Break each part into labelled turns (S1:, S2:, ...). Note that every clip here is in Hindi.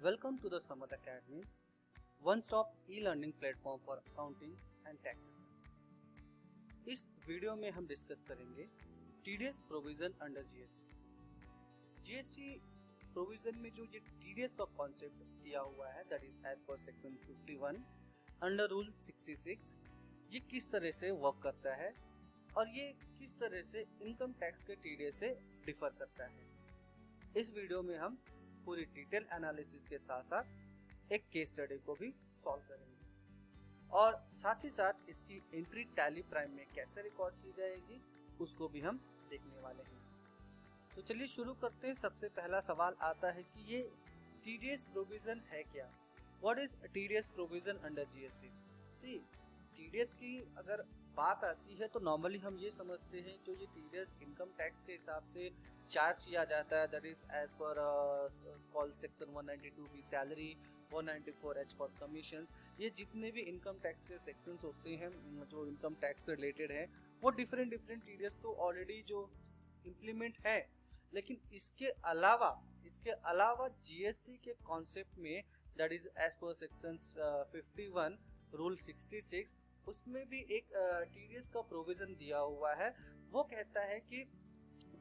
S1: Welcome to the Samad Academy, one-stop e-learning platform for accounting and taxation. इस वीडियो में हम डिस्कस करेंगे TDS provision under GST. GST provision में जो ये टीडीएस का कॉन्सेप्ट दिया हुआ है, that is as per section 51 under rule 66, ये किस तरह से वर्क करता है और ये किस तरह से इनकम टैक्स के टीडीएस से डिफर करता है। इस वीडियो में हम पूरी डिटेल एनालिसिस के साथ साथ एक केस स्टडी को भी सॉल्व करेंगे और साथ ही साथ इसकी एंट्री टैली प्राइम में कैसे रिकॉर्ड की जाएगी उसको भी हम देखने वाले हैं। तो चलिए शुरू करते हैं। सबसे पहला सवाल आता है कि ये टीडीएस प्रोविजन है क्या? What is TDS provision under GST? See, TDS की अगर बात आती है तो नॉर्मली हम ये समझते हैं जो ये टीडीएस इनकम टैक्स के हिसाब से चार्ज किया जाता है, that is as per call section 192 salary, 194H for commissions. ये जितने भी इनकम टैक्स के सेक्शंस होते हैं जो इनकम टैक्स से रिलेटेड है वो डिफरेंट टीडीएस तो ऑलरेडी जो इम्प्लीमेंट है, लेकिन इसके अलावा जीएसटी के कॉन्सेप्ट में that is as per section 51 rule 66 उसमें भी एक टीडीएस का प्रोविजन दिया हुआ है। वो कहता है कि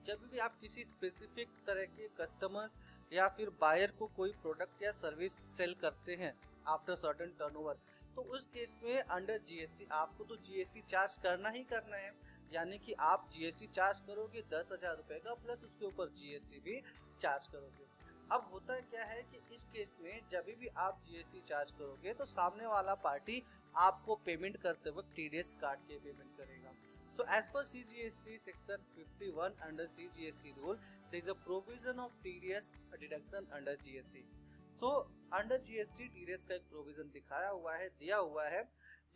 S1: जब भी आप किसी स्पेसिफिक तरह के कस्टमर्स या फिर बायर को कोई प्रोडक्ट या सर्विस सेल करते हैं आफ्टर सर्टेन टर्नओवर, तो उस केस में अंडर जीएसटी आपको तो जीएसटी चार्ज करना ही करना है, यानी कि आप जीएसटी चार्ज करोगे 10,000 रुपए का प्लस उसके ऊपर जीएसटी भी चार्ज करोगे। अब होता क्या है कि इस केस में जब भी आप जीएसटी चार्ज करोगे तो सामने वाला पार्टी आपको पेमेंट करते वक्त टीडीएस काट के पेमेंट करेगा। So as per CGST section 51 under CGST rule, there is a provision of TDS deduction under GST. So under GST TDS का एक प्रोविजन दिया हुआ है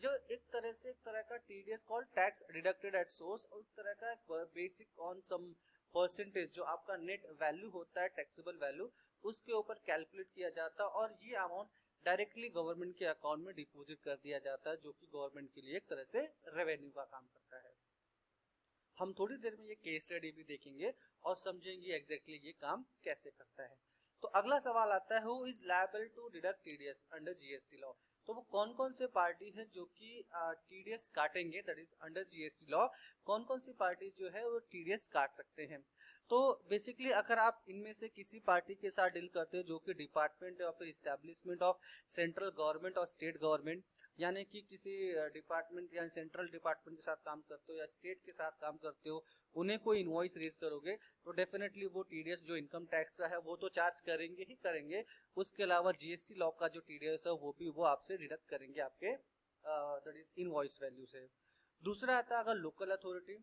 S1: जो एक तरह का TDS called tax deducted at source और एक तरह का बेसिक ऑन सम परसेंटेज जो आपका नेट वैल्यू होता है, टैक्सेबल वैल्यू, उसके ऊपर कैलकुलेट किया जाता है और ये अमाउंट डायरेक्टली गवर्नमेंट के अकाउंट में डिपॉजिट कर दिया जाता है, जो कि गवर्नमेंट के लिए एक तरह से रेवेन्यू का काम करता है। हम थोड़ी देर में ये केस स्टडी भी देखेंगे और समझेंगे एग्जैक्टली ये काम कैसे करता है। तो अगला सवाल आता है, who is liable to deduct TDS under GST law? तो वो कौन से पार्टी है जो कि टीडीएस काटेंगे, that is under GST law कौन सी पार्टी जो है वो टीडीएस काट सकते हैं? तो बेसिकली अगर आप इनमें से किसी पार्टी के साथ डील करते हो जो कि डिपार्टमेंट या फिर इस्टेब्लिशमेंट ऑफ सेंट्रल गवर्नमेंट और स्टेट गवर्नमेंट, यानी कि किसी डिपार्टमेंट या सेंट्रल डिपार्टमेंट के साथ काम करते हो या स्टेट के साथ काम करते हो, उन्हें कोई इनवॉइस रेज करोगे तो डेफिनेटली वो टीडीएस जो इनकम टैक्स है वो तो चार्ज करेंगे ही करेंगे। उसके अलावा जीएसटी लॉ का जो टीडीएस है वो आपसे डिडक्ट करेंगे आपके दैट इज इनवॉइस वैल्यू से। दूसरा आता है अगर local authority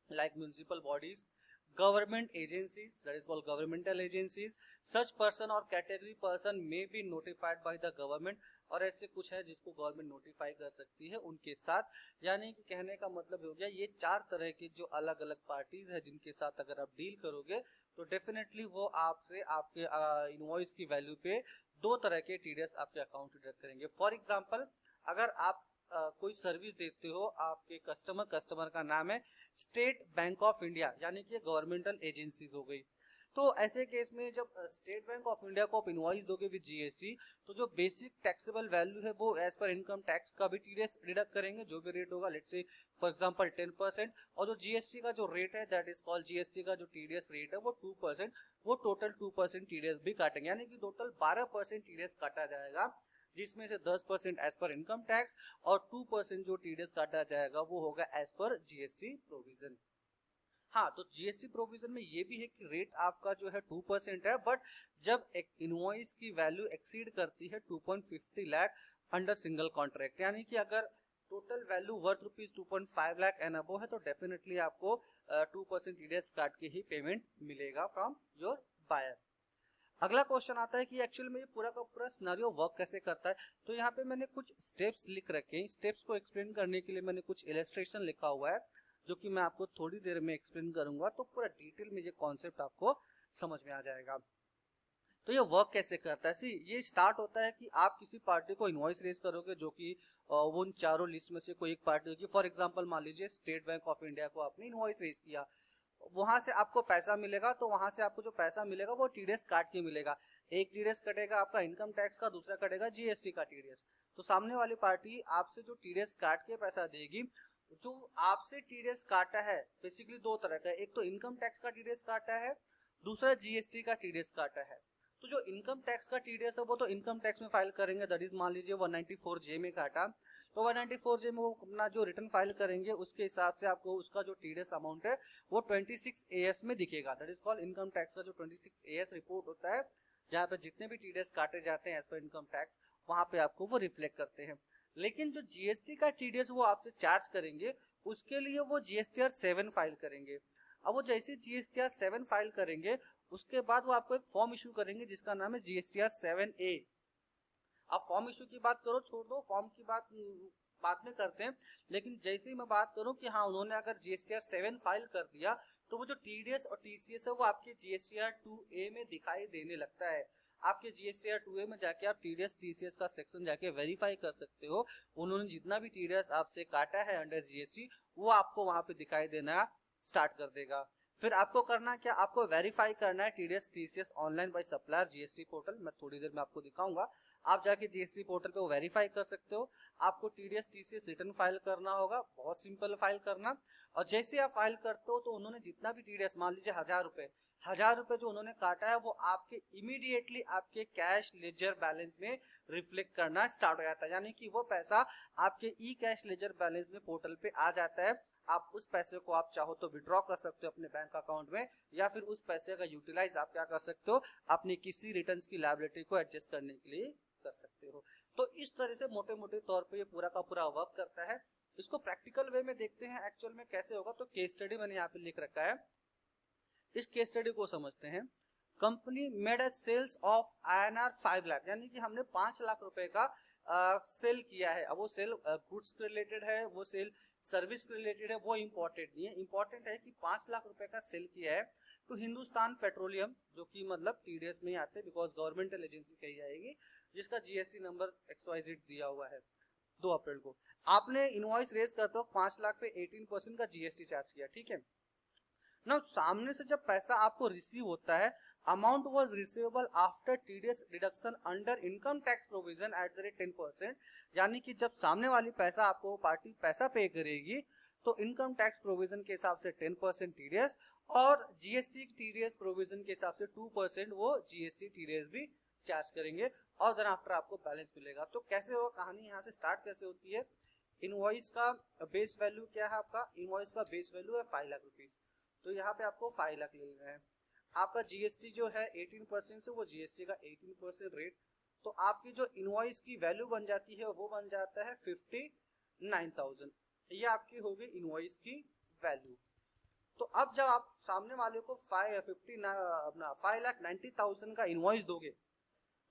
S1: like municipal bodies, government agencies, that is called governmental agencies, such person or category person may be notified by the government, और ऐसे कुछ है जिसको गवर्नमेंट नोटिफाई कर सकती है उनके साथ, यानी कि कहने का मतलब हो गया ये चार तरह की जो अलग अलग पार्टीज है जिनके साथ अगर आप डील करोगे तो डेफिनेटली वो आपसे आपके इनवॉइस की वैल्यू पे दो तरह के टीडीएस आपके अकाउंट डिडक्ट करेंगे। फॉर एग्जाम्पल अगर आप कोई सर्विस देते हो, आपके कस्टमर का नाम है स्टेट बैंक ऑफ इंडिया, यानी कि गवर्नमेंटल एजेंसीज हो गई, तो ऐसे केस में जब स्टेट बैंक ऑफ इंडिया को आप इनवॉइस दोगे विद जीएसटी तो जो बेसिक टैक्सेबल वैल्यू है वो एज पर इनकम टैक्स का भी टीडीएस डिडक्ट करेंगे, जो भी रेट होगा लेट्स से फॉर एग्जांपल 10%, और जो जीएसटी का जो रेट है दैट इज कॉल्ड जीएसटी का जो टीडीएस रेट है वो 2%, वो टोटल 2% टीडीएस भी काटेंगे, यानी कि टोटल 12% टीडीएस काटा जाएगा, जिसमें से 10% एज पर इनकम टैक्स और 2% जो टीडीएस काटा जाएगा वो होगा एज पर जीएसटी प्रोविजन। हाँ, तो जीएसटी प्रोविजन में ये भी है कि रेट आपका जो है 2% है, बट जब एक इनवॉइस की वैल्यू एक्सीड करती है 2.50 लाख अंडर सिंगल कॉन्ट्रैक्ट, यानी कि अगर total value worth rupees 2.5 lakh and above है तो डेफिनेटली आपको 2% टीडीएस काट के ही पेमेंट मिलेगा फ्रॉम योर बायर। अगला क्वेश्चन आता है कि एक्चुअली में ये पूरा का पूरा सिनेरियो वर्क कैसे करता है। तो यहाँ पे मैंने कुछ स्टेप्स लिख रखे हैं, स्टेप्स को एक्सप्लेन करने के लिए मैंने कुछ इलस्ट्रेशन लिखा हुआ है जो कि मैं आपको थोड़ी देर में एक्सप्लेन करूंगा, तो पूरा डिटेल में ये कॉन्सेप्ट आपको समझ में आ जाएगा। तो ये वर्क कैसे करता है, सी ये स्टार्ट होता है कि आप किसी पार्टी को इनवॉइस रेज करोगे जो कि वो उन चारों लिस्ट में से कोई एक पार्टी होगी। फॉर एग्जांपल मान लीजिए स्टेट बैंक ऑफ इंडिया को आपने इनवॉइस रेज किया, वहां से आपको पैसा मिलेगा, तो वहां से आपको जो पैसा मिलेगा वो टीडीएस काट के मिलेगा। एक टीडीएस कटेगा आपका इनकम टैक्स का, दूसरा कटेगा जीएसटी का टीडीएस। तो सामने वाली पार्टी आपसे जो टीडीएस काट के पैसा देगी, जो आपसे टीडीएस काटा है बेसिकली दो तरह का, एक तो इनकम टैक्स का टीडीएस काटा है, दूसरा जीएसटी का टीडीएस काटा है। तो जो इनकम टैक्स का टीडीएस है वो तो इनकम टैक्स में फाइल करेंगे, दैट इज मान लीजिए 194J में काटा, तो 194J में वो अपना जो रिटर्न फाइल करेंगे उसके हिसाब से आपको उसका जो टीडीएस अमाउंट है वो 26AS में दिखेगा। That is called income tax का जो 26AS रिपोर्ट होता है, जहाँ पे जितने भी टीडीएस काटे जाते हैं एज पर इनकम टैक्स, वहां पे आपको वो रिफ्लेक्ट करते हैं। लेकिन जो जीएसटी का टीडीएस वो आपसे चार्ज करेंगे, उसके लिए वो जीएसटीआर 7 फाइल करेंगे। अब वो जैसे जीएसटीआर 7 फाइल करेंगे, उसके बाद वो आपको एक फॉर्म इशू करेंगे जिसका नाम है जीएसटीआर 7A। अब फॉर्म इशू की बात करो, छोड़ दो, फॉर्म की बात बाद में करते हैं। लेकिन जैसे ही मैं बात करूं कि हाँ उन्होंने अगर जीएसटीआर 7 फाइल कर दिया, तो वो जो टीडीएस और टीसीएस है वो आपके जीएसटीआर 2A में दिखाई देने लगता है। आपके जीएसटीआर 2A में जाके आप टीडीएस टीसीएस का सेक्शन जाके वेरीफाई कर सकते हो। उन्होंने जितना भी टीडीएस आपसे काटा है अंडर जीएसटी, वो आपको वहां पे दिखाई देना स्टार्ट कर देगा। फिर आपको करना क्या, आपको वेरीफाई करना है TDS TCS online by supplier GST portal. मैं थोड़ी देर में आपको दिखाऊंगा, आप जाके जीएसटी पोर्टल पे वो वेरीफाई कर सकते हो। आपको टीडीएस टीसीएस रिटर्न फाइल करना होगा, बहुत सिंपल फाइल करना। और जैसे आप फाइल करते हो तो उन्होंने जितना भी टीडीएस, मान लीजिए 1000 रुपए जो उन्होंने काटा है, वो आपके इमीडिएटली आपके कैश लेजर बैलेंस में रिफ्लेक्ट करना स्टार्ट हो जाता है। यानी कि वो पैसा आपके ई कैश लेजर बैलेंस में पोर्टल पे आ जाता है। आप उस पैसे को आप चाहो तो विड्रॉ कर सकते हो अपने बैंक अकाउंट में, या फिर उस पैसे का यूटिलाइज आप क्या कर सकते हो, अपनी किसी रिटर्न्स की लायबिलिटी को एडजस्ट करने के लिए कर सकते हो। तो इस तरह से मोटे मोटे तौर पे ये पूरा का पूरा वर्क करता है। इसको प्रैक्टिकल वे में देखते हैं एक्चुअल में कैसे होगा। तो केस स्टडी मैंने यहाँ पे लिख रखा है, इस केस स्टडी को समझते हैं। Company made a sales of INR 5 lakh, यानी कि हमने 5 लाख रुपए का सेल किया है। अब वो सेल गुड्स रिलेटेड है, वो सेल सर्विस रिलेटेड है, वो इंपॉर्टेंट नहीं है। इंपॉर्टेंट है कि 5 लाख रुपए का सेल किया है तो हिंदुस्तान पेट्रोलियम, जो कि मतलब टीडीएस में ही आते हैं बिकॉज गवर्नमेंटल एजेंसी कही जाएगी, जिसका जीएसटी नंबर XYZ दिया हुआ है। 2 अप्रैल को आपने इनवॉइस रेज करते हो 5 लाख पे 18% का जीएसटी चार्ज किया, ठीक है ना। सामने से जब पैसा आपको रिसीव होता है, amount was receivable after TDS deduction under income tax provision at the rate 10%। यानी कि जब सामने वाली पैसा आपको पार्टी पैसा पे करेगी तो इनकम टैक्स प्रोविजन के हिसाब से 10% टीडीएस और जीएसटी टीडीएस प्रोविजन के हिसाब से 2% वो जीएसटी टीडीएस भी चार्ज करेंगे, और देन आफ्टर आपको बैलेंस मिलेगा। तो कैसे होगा कहानी, यहाँ से स्टार्ट कैसे होती है। इनवॉइस का बेस वैल्यू क्या है, आपका इनवॉइस का बेस वैल्यू है 5 लाख रुपीज, तो यहाँ पे आपको 5 लाख ले लेना है। आपका जीएसटी जो है 18% से, वो जीएसटी का 18% रेट, तो आपकी जो इनवॉइस की वैल्यू बन जाती है वो बन जाता है 59,000। ये आपकी होगी इनवॉइस की वैल्यू। तो अब जब आप सामने वाले को 5,90,000 का इनवॉइस दोगे,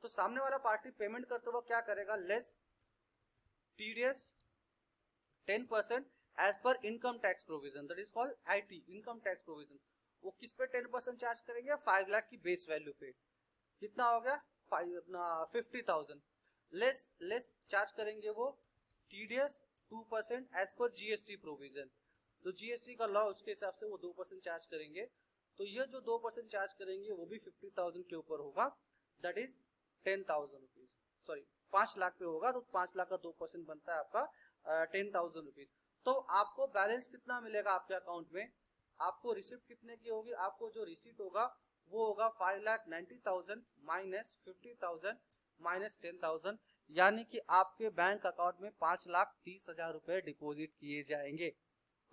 S1: तो सामने वाला पार्टी पेमेंट करते हुए क्या करेगा, less TDS 10% as per income tax provision, that is called IT income tax provision. वो किस पे 10% चार्ज करेंगे, 5 लाख की बेस वैल्यू पे। कितना हो गया 50,000 लेस चार्ज करेंगे वो TDS 2% as per GST provision. तो जीएसटी का लॉ उसके हिसाब से वो 2% चार्ज करेंगे। तो ये जो 2% चार्ज करेंगे वो भी 50,000 के ऊपर होगा, that is 10,000 rupees, sorry 5 lakh पे होगा तो 5 लाख का 2% बनता है आपका 10,000 रुपीज। तो आपको बैलेंस कितना मिलेगा आपके अकाउंट में, आपको रिसिप्ट कितने की होगी, आपको जो रिसीट होगा वो होगा 5,90,000 माइनस 50,000 माइनस 10,000, यानी कि आपके बैंक अकाउंट में 5,30,000 रुपए डिपॉजिट किए जाएंगे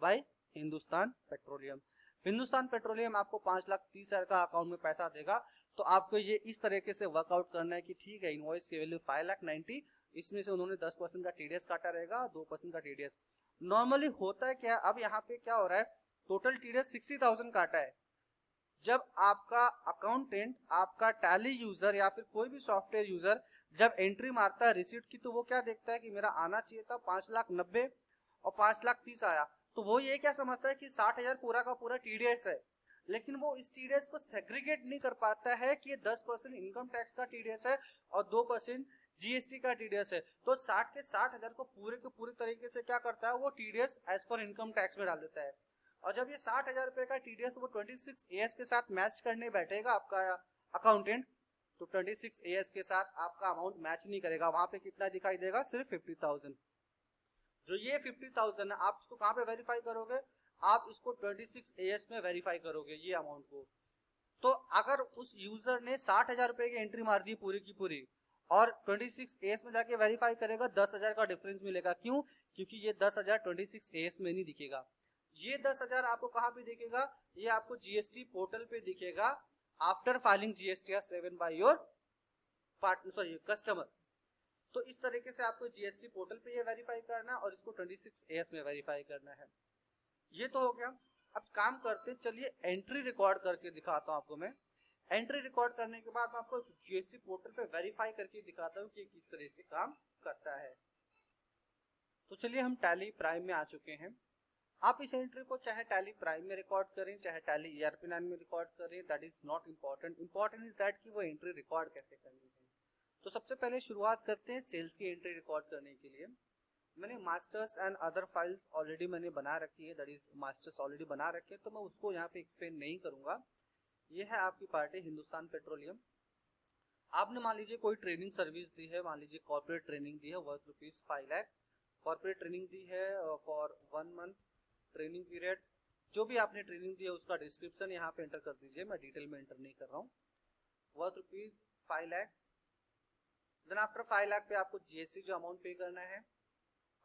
S1: by Hindustan Petroleum. Hindustan Petroleum आपको 5,30,000 का अकाउंट में पैसा देगा। तो आपको ये इस तरीके से वर्कआउट करना है कि ठीक है इनवॉइस की वैल्यू 5,90,000, इसमें से उन्होंने 10% का टीडीएस काटा रहेगा, 2% का टीडीएस। नॉर्मली होता है क्या, अब यहाँ पे क्या हो रहा है, टोटल टीडीएस 60,000 काटा है। जब आपका अकाउंटेंट, आपका टैली यूजर या फिर कोई भी सॉफ्टवेयर यूजर जब एंट्री मारता है रिसीट की, तो वो क्या देखता है कि मेरा आना चाहिए था 5,90,000 और 5,30,000 आया, तो वो ये क्या समझता है कि 60,000 पूरा का पूरा टीडीएस है। लेकिन वो इस टीडीएस को सेग्रीगेट नहीं कर पाता है कि ये 10% इनकम टैक्स का टीडीएस है और 2% जीएसटी का टीडीएस है। तो 60 के 60,000 को पूरे के पूरे तरीके से क्या करता है, वो TDS as per income tax में डाल देता है। और जब ये 60,000 रुपए का टीडीएस वो 26AS के साथ मैच करने बैठेगा आपका अकाउंटेंट, तो 26 AS के साथ आपका अमाउंट मैच नहीं करेगा, वहां पे कितना दिखाई देगा, सिर्फ 50,000। जो ये 50,000 है आप इसको कहाँ पे वेरीफाई करोगे, आप इसको 26 AS में वेरीफाई करोगे ये अमाउंट को। तो अगर उस यूजर ने 60,000 रुपए की एंट्री मार दी पूरी की पूरी और 26 AS में जाके वेरीफाई करेगा, 10,000 का डिफरेंस मिलेगा। क्यों? क्योंकि ये 10,000 26 AS में नहीं दिखेगा। ये 10,000 आपको कहाँ पे दिखेगा, ये आपको GST पोर्टल पे दिखेगा after filing GSTR 7 by your customer. तो इस तरीके से आपको GST पोर्टल पे ये वेरीफाई करना है और इसको 26 AS में वेरीफाई करना है। ये तो हो गया। अब काम करते हैं, चलिए एंट्री रिकॉर्ड करके दिखाता हूं आपको मैं। एंट्री रिकॉर्ड करने के बाद मैं आपको GST पोर्टल पे वेरीफाई करके दिखाता हूं कि किस तरह से काम करता है। तो चलिए हम टैली प्राइम में आ चुके हैं। आप इस एंट्री को चाहे टैली प्राइम में रिकॉर्ड करें, चाहे टैली ERP9 में रिकॉर्ड करें, that is not important. Important is that कि वो एंट्री रिकॉर्ड कैसे करनी है। तो सबसे पहले शुरुआत करते हैं सेल्स की एंट्री रिकॉर्ड करने के लिए। मैंने masters and other files already मैंने बना रखी है, दैट इज मास्टर्स ऑलरेडी बना रखे हैं, तो मैं उसको यहाँ पे एक्सप्लेन नहीं करूंगा। ये है आपकी पार्टी हिंदुस्तान पेट्रोलियम। आपने मान लीजिए कोई ट्रेनिंग सर्विस दी है, मान लीजिए कॉर्पोरेट ट्रेनिंग दी है वर्थ ₹5 लाख, कॉर्पोरेट ट्रेनिंग दी है फॉर 1 मंथ ट्रेनिंग पीरियड। जो भी आपने ट्रेनिंग दी है उसका डिस्क्रिप्शन यहाँ पे एंटर कर दीजिए, मैं डिटेल में एंटर नहीं कर रहा हूँ। Worth ₹5 lakh. Then after 5 lakh पे आपको GST जो अमाउंट पे करना है,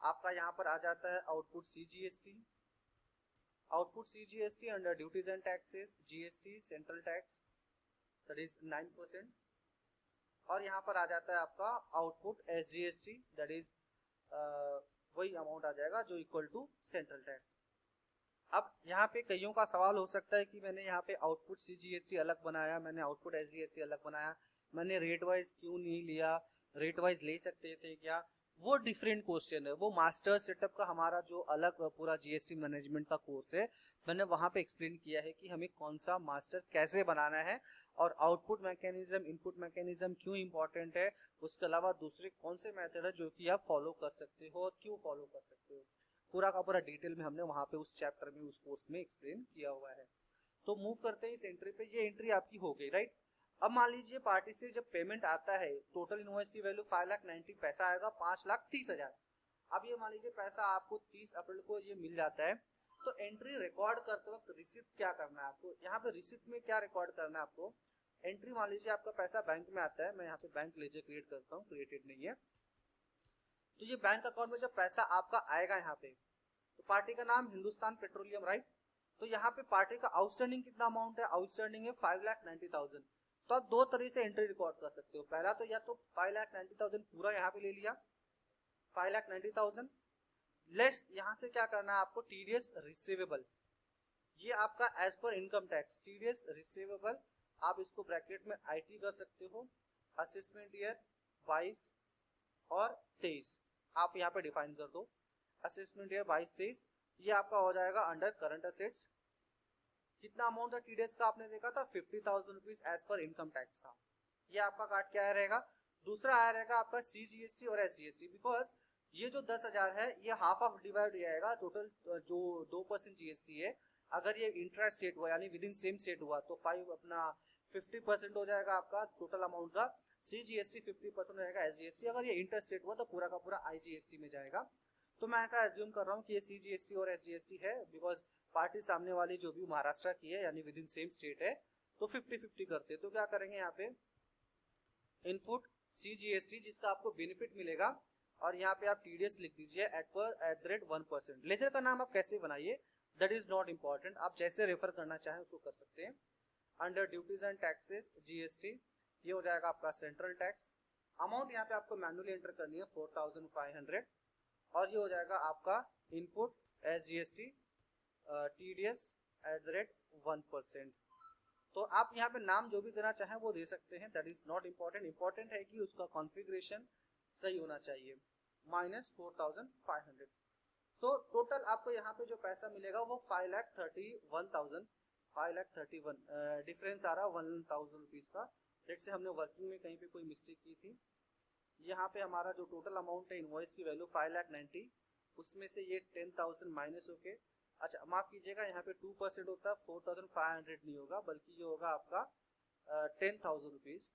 S1: आपका यहाँ पर आ जाता है output CGST। Output CGST under duties and taxes GST central tax that is 9%। और यहाँ पर आ जाता है आपका आउटपुट SGST दैट इज वही अमाउंट आ जाएगा जो इक्वल टू सेंट्रल टैक्स। अब यहाँ पे कईयों का सवाल हो सकता है कि मैंने यहाँ पे आउटपुट CGST अलग बनाया, मैंने आउटपुट SGST अलग बनाया, मैंने रेट वाइज क्यों नहीं लिया, रेट वाइज ले सकते थे क्या? वो डिफरेंट क्वेश्चन है। वो मास्टर सेटअप का हमारा जो अलग पूरा GST मैनेजमेंट का कोर्स है, मैंने वहां पे एक्सप्लेन किया है कि हमें कौन सा मास्टर कैसे बनाना है और आउटपुट मैकेनिज्म इनपुट मैकेनिज्म क्यों इंपॉर्टेंट है, उसके अलावा दूसरे कौन से मेथड है जो कि आप फॉलो कर सकते हो और क्यों फॉलो कर सकते हो। पूरा का पूरा डिटेल में हमने वहां पे उस चैप्टर में उस कोर्स में एक्सप्लेन किया हुआ है। तो मूव करते हैं इस एंट्री पे। ये एंट्री आपकी हो गई, राइट। अब मान लीजिए पार्टी से जब पेमेंट आता है, टोटल इनवॉइस की वैल्यू 5,90,000, पैसा आएगा 5,30,000। अब ये मान लीजिए पैसा आपको 30 अप्रैल को ये मिल जाता है, तो एंट्री रिकॉर्ड करते वक्त रिसिप्ट क्या करना है आपको, यहाँ पे रिसिप्ट में क्या रिकॉर्ड करना है आपको। एंट्री मान लीजिए आपका पैसा बैंक में आता है, मैं यहाँ पे बैंक लेजर क्रिएट करता हूँ, क्रिएटेड नहीं है। तो ये बैंक अकाउंट में जब पैसा आपका आएगा यहाँ पे, तो पार्टी का नाम हिंदुस्तान पेट्रोलियम, राइट। तो यहाँ पे पार्टी का आउटस्टैंडिंग कितना अमाउंट है, आउटस्टैंडिंग है 5,90,000। तो आप दो तरह से एंट्री रिकॉर्ड कर सकते हो। पहला तो या तो 5,90,000 पूरा यहाँ पे ले लिया, 5,90,000 लेस यहाँ से क्या करना है आपको, TDS रिसीवेबल। ये आपका as per income tax TDS receivable, आप इसको ब्रैकेट में IT कर सकते हो। असेसमेंट ईयर 22 और 23 आप यहाँ पे डिफाइन कर दो। असेसमेंट ईयर 22-23 ये आपका हो जाएगा अंडर करंट असेट्स। कितना अमाउंट था TDS का आपने देखा था, 50,000 rupees as per income tax था। ये आपका काट क्या रहेगा, दूसरा आया रहेगा आपका CGST और SGST। बिकॉज ये जो 10,000 है ये हाफ ऑफ डिवाइड हो जाएगा, टोटल जो 2% GST है, अगर ये इंट्रा स्टेट हुआ यानी विद इन सेम स्टेट हुआ तो 50% हो जाएगा आपका टोटल अमाउंट का, CGST 50% हो जाएगा, SGST अगर ये इंटर स्टेट हुआ तो पूरा का पूरा IGST में जाएगा। तो मैं ऐसा एज्यूम कर रहा हूँ कि ये CGST और SGST है, बिकॉज पार्टी सामने वाली जो भी महाराष्ट्र की है यानी विद इन सेम स्टेट है, तो 50-50 करते हैं। तो क्या करेंगे यहाँ पे इनपुट CGST जिसका आपको बेनिफिट मिलेगा और यहाँ पे आप TDS लिख दीजिए एट 1%। लेजर का नाम आप कैसे बनाइए दैट इज नॉट इम्पॉर्टेंट, आप जैसे रेफर करना चाहें उसको कर सकते हैं। Under duties and taxes GST ये हो जाएगा आपका सेंट्रल टैक्स। अमाउंट यहाँ पे आपको मैनुअली एंटर करनी है 4,500 और ये हो जाएगा आपका इनपुट SGST TDS एट 1%। तो आप यहाँ पे नाम जो भी देना चाहें वो दे सकते हैं, that is not important. Important है कि उसका कॉन्फ़िगरेशन सही होना चाहिए। -4,500। सो टोटल आपको यहाँ पे जो पैसा मिलेगा वो 5,31,000, 5,31 डिफरेंस आ रहा है 1,000 रुपीज का। लेट से हमने वर्किंग में कहीं पे कोई मिस्टेक की थी। यहाँ पे हमारा जो टोटल अमाउंट है इनवॉइस की वैल्यू 5,90,000, उसमें से ये 10,000 माइनस होके, अच्छा माफ कीजिएगा यहाँ पे 2% होता है, 4,500 नहीं होगा बल्कि ये होगा आपका 10,000 रुपीज।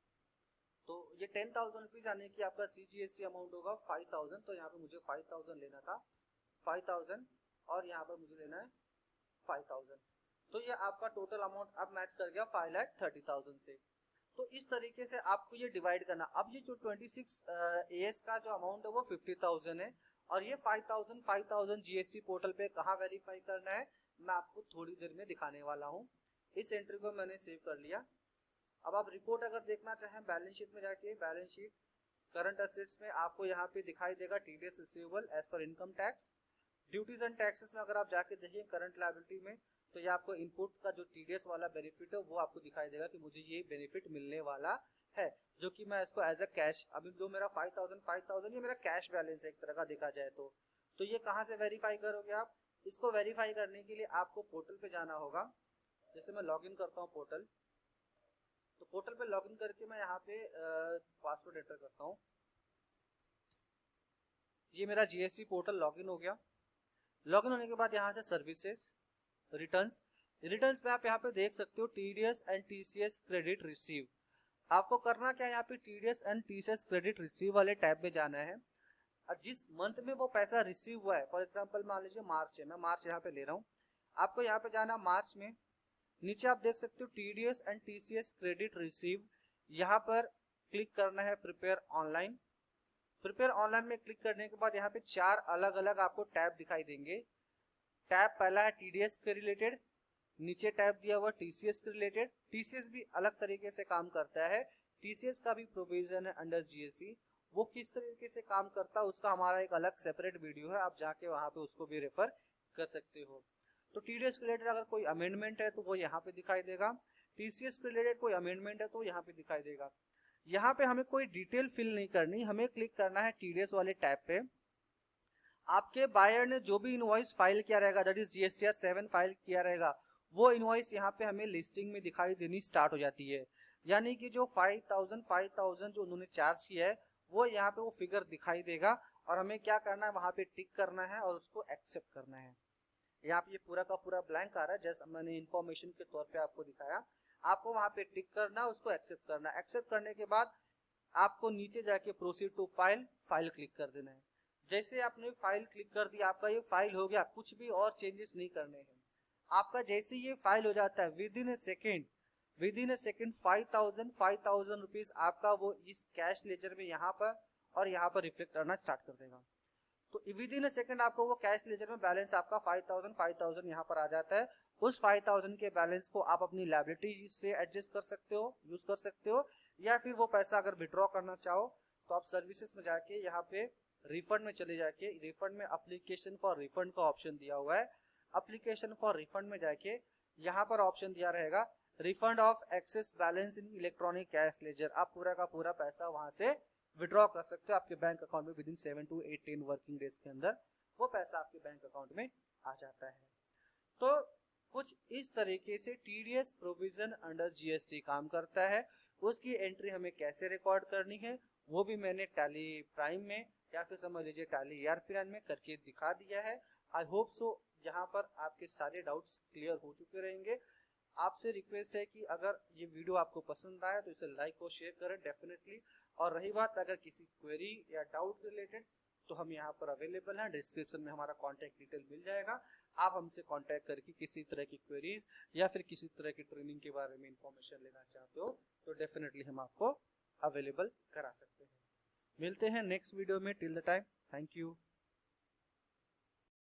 S1: तो ये 10,000 रुपीज यानी कि आपका CGST अमाउंट होगा 5,000। तो यहाँ पे मुझे 5,000 लेना था, 5,000, और यहाँ पर मुझे लेना है 5,000। तो ये आपका टोटल अमाउंट अब मैच कर गया 5,30,000 से। तो इस तरीके से आपको ये डिवाइड करना। अब ये जो 26 AS का जो अमाउंट है वो 50,000 है, और ये 5,000 GST पोर्टल पे कहाँ वेरीफाई करना है मैं आपको थोड़ी देर में दिखाने वाला हूँ। इस एंट्री को मैंने सेव कर लिया। अब आप रिपोर्ट अगर देखना चाहें बैलेंस शीट में जाके, बैलेंस शीट करंट असेट्स में आपको यहाँ पे दिखाई देगा TDS receivable as per income tax. Duties and taxes में अगर आप जाके देखिए करंट लायबिलिटी में, तो ये आपको इनपुट का जो TDS वाला बेनिफिट है वो आपको दिखाई देगा कि मुझे ये बेनिफिट मिलने वाला है, जो कि मैं इसको एज अ कैश, अभी जो मेरा 5,000 ये मेरा कैश बैलेंस है एक तरह का देखा जाए तो ये कहाँ से वेरीफाई करोगे आप? इसको वेरीफाई करने के लिए आपको पोर्टल पे जाना होगा। जैसे मैं लॉगिन करता हूँ पोर्टल, तो पोर्टल पे लॉगिन करके मैं यहाँ पे पासवर्ड एंटर करता हूँ। ये मेरा GST पोर्टल लॉगिन हो गया। लॉगिन होने के बाद यहाँ से सर्विसेज, रिटर्न्स पे आप यहाँ पे देख सकते हो TDS and TCS credit receive. आपको करना क्या है, यहाँ पे TDS and TCS credit receive वाले टैब में जाना है। और जिस मंथ में वो पैसा रिसीव हुआ है, फॉर एग्जांपल मान लीजिए मार्च है, मैं मार्च यहाँ पे ले रहा हूँ, आपको यहाँ पे जाना मार्च में। नीचे आप देख सकते हो TDS and TCS credit receive, यहाँ पर क्लिक करना है प्रिपेयर ऑनलाइन। प्रिपेयर ऑनलाइन में क्लिक करने के बाद यहाँ पे 4 अलग अलग आपको टैब दिखाई देंगे। टैब पहला है TDS के रिलेटेड, नीचे टैब दिया हुआ TCS के रिलेटेड। TCS भी अलग तरीके से काम करता है, TCS का भी प्रोविजन है अंडर GST। वो किस तरीके से काम करता है उसका हमारा एक अलग सेपरेट वीडियो है, आप जाके वहां पे उसको भी रेफर कर सकते हो। तो TDS के रिलेटेड अगर कोई अमेंडमेंट है तो वो यहाँ पे दिखाई देगा, TCS के रिलेटेड कोई अमेंडमेंट है तो यहाँ पे दिखाई देगा। यहाँ पे हमें कोई डिटेल फिल नहीं करनी, हमें क्लिक करना है TDS वाले टैब पे। आपके बायर ने जो भी इनवॉइस फाइल किया रहेगा, दैट इज GSTR 7 फाइल किया रहेगा, वो इनवॉइस यहाँ पे हमें लिस्टिंग में दिखाई देनी स्टार्ट हो जाती है। यानी कि जो 5,000 जो उन्होंने चार्ज किया है वो यहाँ पे वो फिगर दिखाई देगा, और हमें क्या करना है वहां पे टिक करना है और उसको एक्सेप्ट करना है। यहाँ पे ये पूरा का पूरा ब्लैंक आ रहा है, जैसा मैंने इन्फॉर्मेशन के तौर पे आपको दिखाया। आपको वहां पे टिक करना, उसको एक्सेप्ट करना। एक्सेप्ट करने के बाद आपको नीचे जाके प्रोसीड टू फाइल क्लिक कर देना है। जैसे आपने फाइल क्लिक कर दिया, आपका ये फाइल हो गया, कुछ भी और चेंजेस नहीं करने हैं। आपका जैसे ये फाइल हो जाता है with in A second 5,000 rupees आपका वो इस कैश लेजर में यहाँ पर और यहाँ पर रिफ्लेक्ट करना स्टार्ट कर देगा। तो विद इन ए सेकेंड आपको वो कैश लेजर में बैलेंस आपका 5,000 यहाँ पर आ जाता है। उस 5,000 के बैलेंस को आप अपनी लायबिलिटी से एडजस्ट कर सकते हो, यूज कर सकते हो, या फिर वो पैसा अगर विड्रॉ करना चाहो तो आप सर्विसेज में जाके यहाँ पे रिफंड में चले जाके, रिफंड में एप्लीकेशन फॉर रिफंड का ऑप्शन दिया हुआ है। एप्लीकेशन फॉर रिफंड में जाके यहाँ पर ऑप्शन दिया रहेगा refund of excess balance in electronic cash ledger. आप पूरा का पूरा पैसा वहां से विड्रॉ कर सकते हो आपके बैंक अकाउंट में। With in 7 to 10 working days के अंदर वो पैसा आपके बैंक अकाउंट में आ जाता है। तो कुछ इस तरीके से TDS प्रोविजन अंडर GST काम करता है। उसकी एंट्री हमें कैसे रिकॉर्ड करनी है वो भी मैंने टैली प्राइम में या फिर समझ लीजिए टैली ERP में करके दिखा दिया है। आई होप सो यहाँ पर आपके सारे डाउट्स क्लियर हो चुके रहेंगे। आपसे रिक्वेस्ट है कि अगर ये वीडियो आपको पसंद आया तो इसे लाइक और शेयर करें डेफिनेटली। और रही बात अगर किसी क्वेरी या डाउट रिलेटेड, तो हम यहाँ पर अवेलेबल हैं, डिस्क्रिप्शन में हमारा कॉन्टैक्ट डिटेल मिल जाएगा। आप हमसे कॉन्टैक्ट करके किसी तरह की क्वेरीज या फिर किसी तरह की ट्रेनिंग के बारे में इंफॉर्मेशन लेना चाहते हो तो डेफिनेटली हम आपको अवेलेबल करा सकते हैं। मिलते हैं नेक्स्ट वीडियो में, till the time thank you.